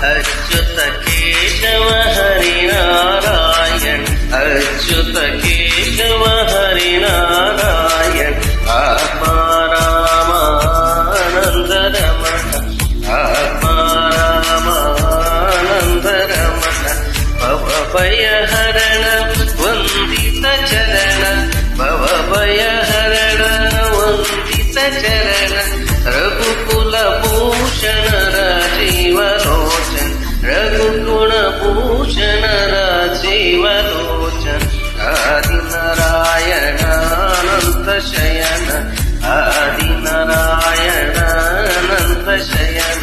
अच्युत केशव हरि नारायण अच्युत केशव हरि नारायण आत्मा रामानंद रमण आत्मा रामानंद रमण भव भय हरण वंदित चरण भव भय हरण वंदित चरण रघुकुल भूषण राजीव लोचन रघुकुल भूषण राजीव लोचन आदि नारायण अनंत शयन आदि नारायण अनंत शयन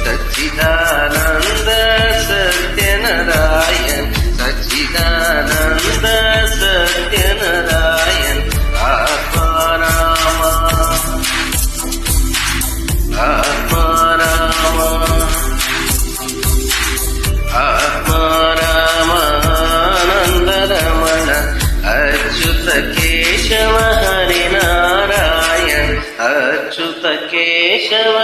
सच्चिदानंद सत्य नारायण सच्चिदानंद सत्य नारायण आत्मा रामा आत्मा रामा आत्मा रामानंद रमण अच्युत केशव हरि नारायण अच्युत केशव